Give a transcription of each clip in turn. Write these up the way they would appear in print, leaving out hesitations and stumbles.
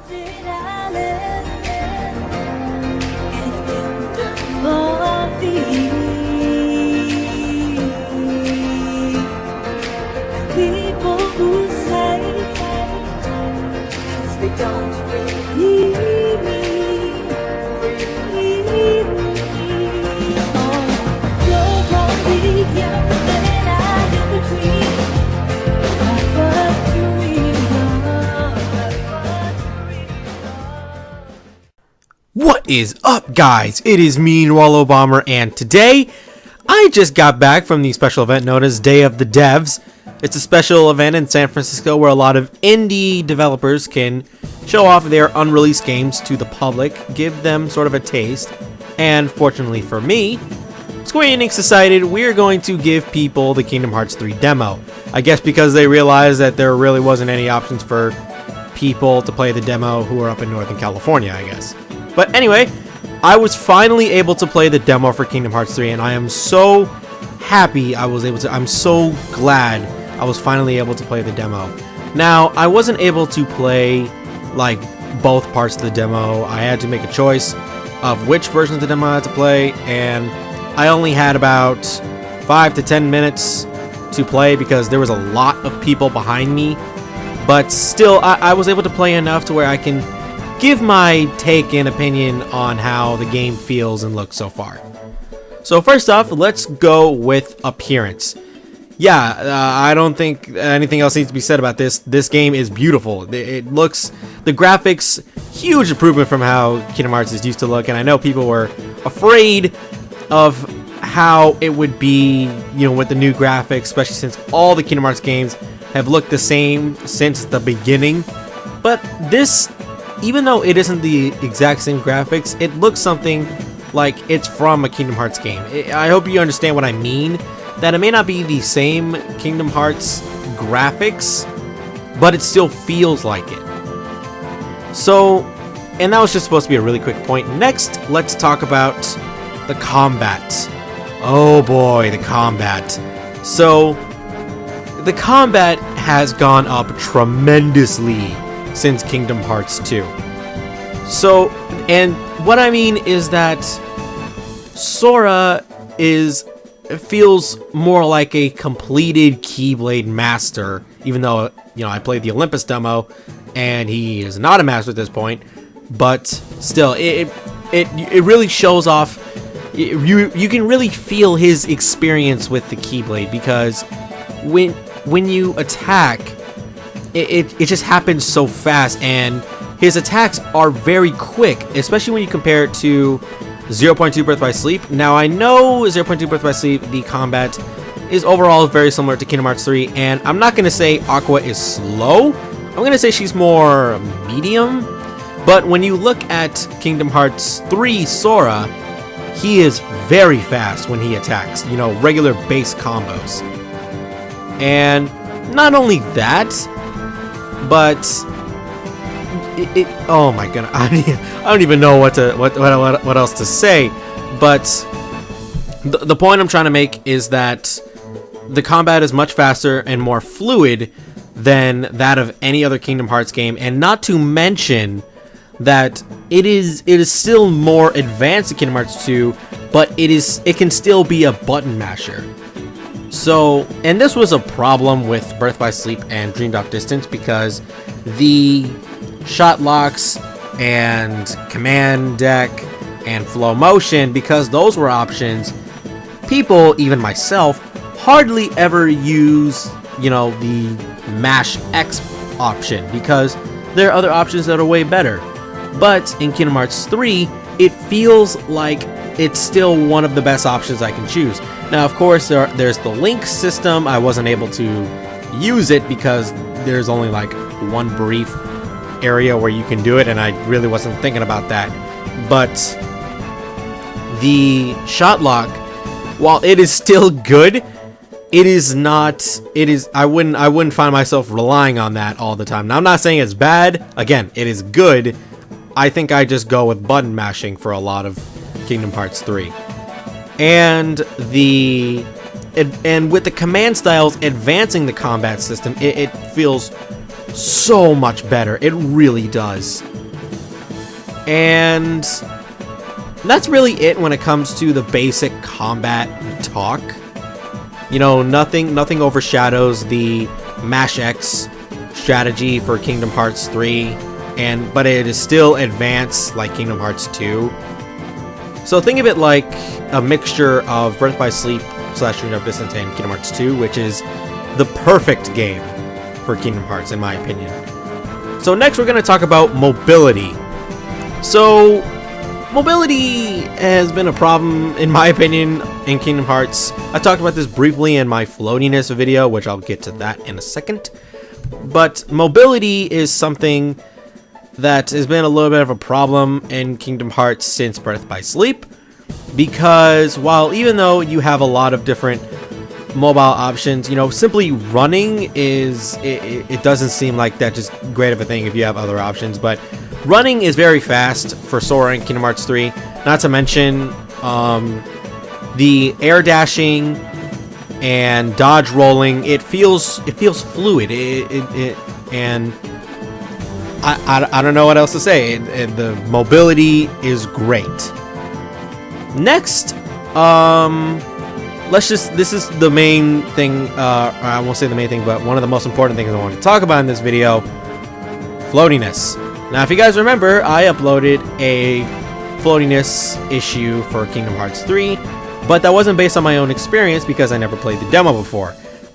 People who say they don't really need me, oh, you're probably everything I in between. What is up, guys? It is me, Wallow Bomber, and today I just got back from the special event known as Day of the Devs. It's a special event in San Francisco where a lot of indie developers can show off their unreleased games to the public, give them sort of a taste, and fortunately for me, Square Enix decided we're going to give people the Kingdom Hearts 3 demo. I guess because they realized that there really wasn't any options for people to play the demo who are up in Northern California, I guess. But anyway, I was finally able to play the demo for Kingdom Hearts 3, and I am so happy I was able to. I'm so glad I was finally able to play the demo. Now, I wasn't able to play like both parts of the demo. I had to make a choice of which version of the demo I had to play, and I only had about 5 to 10 minutes to play because there was a lot of people behind me. But still, I was able to play enough to where I can give my take and opinion on how the game feels and looks so far. So first off, let's go with appearance. Yeah, I don't think anything else needs to be said about this. This game is beautiful. It looks, the graphics, huge improvement from how Kingdom Hearts is used to look, and I know people were afraid of how it would be, you know, with the new graphics, especially since all the Kingdom Hearts games have looked the same since the beginning. But this, even though it isn't the exact same graphics, it looks something like it's from a Kingdom Hearts game. I hope you understand what I mean, that it may not be the same Kingdom Hearts graphics, but it still feels like it. So, and that was just supposed to be a really quick point. Next, let's talk about the combat. Oh boy, the combat. So, the combat has gone up tremendously since Kingdom Hearts 2. So, and what I mean is that Sora feels more like a completed Keyblade master, even though, you know, I played the Olympus demo and he is not a master at this point, but still, it really shows off. You can really feel his experience with the Keyblade, because when you attack, it just happens so fast, and his attacks are very quick, especially when you compare it to 0.2 Birth by Sleep. Now, I know 0.2 Birth by Sleep, the combat is overall very similar to Kingdom Hearts 3, and I'm not going to say Aqua is slow. I'm going to say she's more medium. But when you look at Kingdom Hearts 3 Sora, he is very fast when he attacks, you know, regular base combos. And not only that, but oh my god, I don't even know what else to say. But the point I'm trying to make is that the combat is much faster and more fluid than that of any other Kingdom Hearts game, and not to mention that it is still more advanced in Kingdom Hearts 2, but it can still be a button masher. So, and this was a problem with Birth by Sleep and Dream Drop Distance, because the shot locks and command deck and flow motion, because those were options, people, even myself, hardly ever use, you know, the mash X option, because there are other options that are way better. But in Kingdom Hearts 3, it feels like it's still one of the best options I can choose. Now, of course, there's the link system. I wasn't able to use it because there's only like one brief area where you can do it, and I really wasn't thinking about that. But the shot lock, while it is still good, it is not. It is. I wouldn't find myself relying on that all the time. Now, I'm not saying it's bad. Again, it is good. I think I just go with button mashing for a lot of Kingdom Hearts 3. And with the command styles advancing the combat system, it feels so much better. It really does. And that's really it when it comes to the basic combat talk. You know, nothing overshadows the Mash X strategy for Kingdom Hearts 3, but it is still advanced like Kingdom Hearts 2. So think of it like a mixture of Birth by Sleep / Stranger of Distance and Kingdom Hearts 2, which is the perfect game for Kingdom Hearts in my opinion. So next we're going to talk about mobility. So mobility has been a problem in my opinion in Kingdom Hearts. I talked about this briefly in my floatiness video, which I'll get to that in a second. But mobility is something that has been a little bit of a problem in Kingdom Hearts since Birth by Sleep, because even though you have a lot of different mobile options, you know, simply running is it doesn't seem like that just great of a thing if you have other options. But running is very fast for Sora in Kingdom Hearts 3, not to mention the air dashing and dodge rolling. It feels fluid. And I don't know what else to say. The mobility is great. Next, this is the main thing, I won't say the main thing, but one of the most important things I want to talk about in this video: floatiness. Now, if you guys remember, I uploaded a floatiness issue for Kingdom Hearts 3, but that wasn't based on my own experience because I never played the demo before.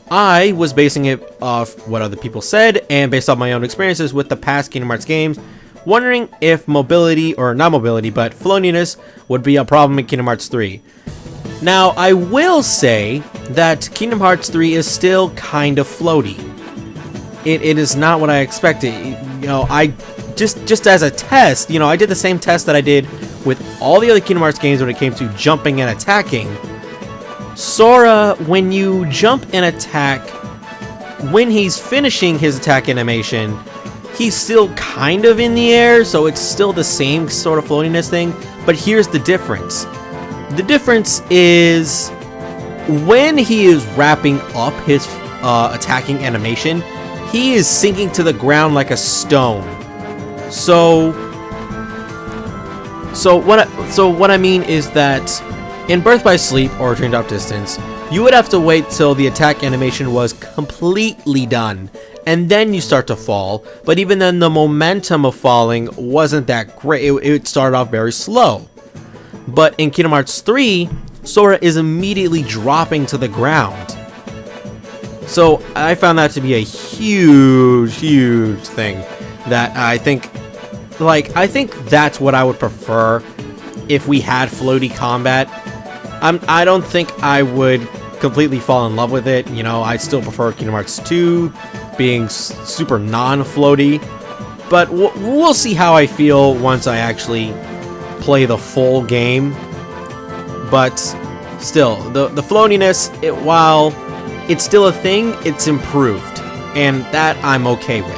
I was basing it off what other people said and based off my own experiences with the past Kingdom Hearts games, wondering if mobility, or not mobility, but floatiness would be a problem in Kingdom Hearts 3. Now, I will say that Kingdom Hearts 3 is still kind of floaty. It is not what I expected. You know, I just as a test, you know, I did the same test that I did with all the other Kingdom Hearts games when it came to jumping and attacking. Sora, when you jump and attack, when he's finishing his attack animation, he's still kind of in the air, so it's still the same sort of floatiness thing. But here's the difference. The difference is when he is wrapping up his attacking animation, he is sinking to the ground like a stone. So what I mean is that in Birth by Sleep or Dreamed Out Distance, you would have to wait till the attack animation was completely done, and then you start to fall. But even then, the momentum of falling wasn't that great. It started off very slow. But in Kingdom Hearts 3, Sora is immediately dropping to the ground. So I found that to be a huge thing that I think that's what I would prefer if we had floaty combat. I don't think I would completely fall in love with it. You know, I still prefer Kingdom Hearts 2 being super non-floaty, but we'll see how I feel once I actually play the full game. But still, the floatiness, while it's still a thing, it's improved, and that I'm okay with.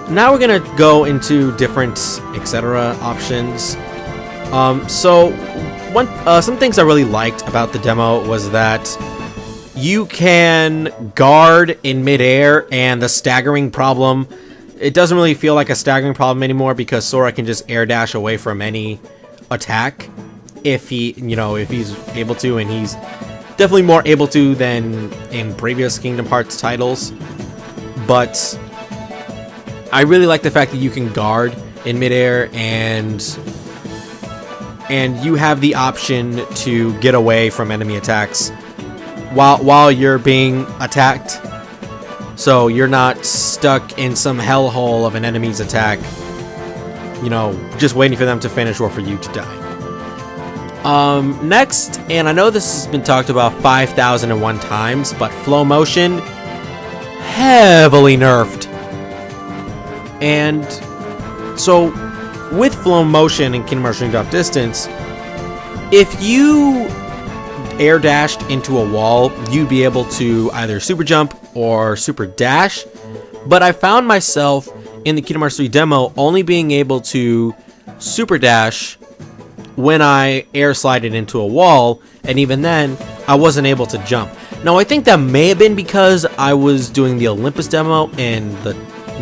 Now we're gonna go into different etc. options. So some things I really liked about the demo was that you can guard in midair, and the staggering problem, it doesn't really feel like a staggering problem anymore because Sora can just air dash away from any attack if he's able to, and he's definitely more able to than in previous Kingdom Hearts titles. But I really like the fact that you can guard in midair, and you have the option to get away from enemy attacks while you're being attacked. So you're not stuck in some hellhole of an enemy's attack, you know, just waiting for them to finish or for you to die. Next, and I know this has been talked about 5,001 times, but FLOWMOTION, heavily nerfed. And so with FLOWMOTION in Kingdom Hearts Dreamed Out Distance, if you air dashed into a wall, you'd be able to either super jump or super dash. But I found myself in the Kingdom Hearts 3 demo only being able to super dash when I air slided into a wall, and even then I wasn't able to jump. Now I think that may have been because I was doing the Olympus demo and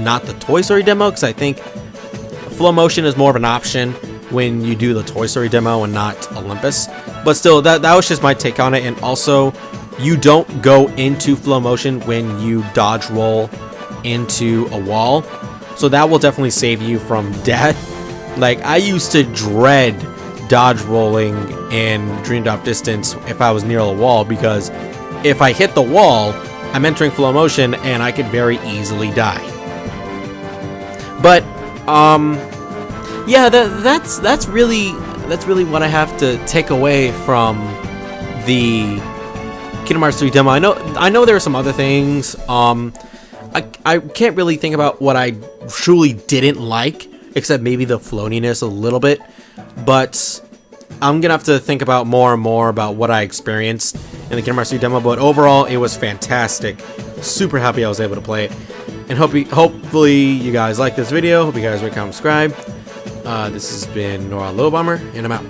not the Toy Story demo, because I think flow motion is more of an option when you do the Toy Story demo and not Olympus. But still, that was just my take on it. And also, you don't go into flow motion when you dodge roll into a wall, so that will definitely save you from death. Like, I used to dread dodge rolling in Dream Drop Distance if I was near a wall, because if I hit the wall, I'm entering flow motion and I could very easily die. But yeah, that's really what I have to take away from the Kingdom Hearts 3 demo. I know there are some other things. I can't really think about what I truly didn't like, except maybe the floatiness a little bit. But I'm gonna have to think about more and more about what I experienced in the Kingdom Hearts 3 demo. But overall, it was fantastic. Super happy I was able to play it. And hopefully you guys like this video. Hope you guys rate, comment, subscribe. This has been Nora Low Bomber, and I'm out.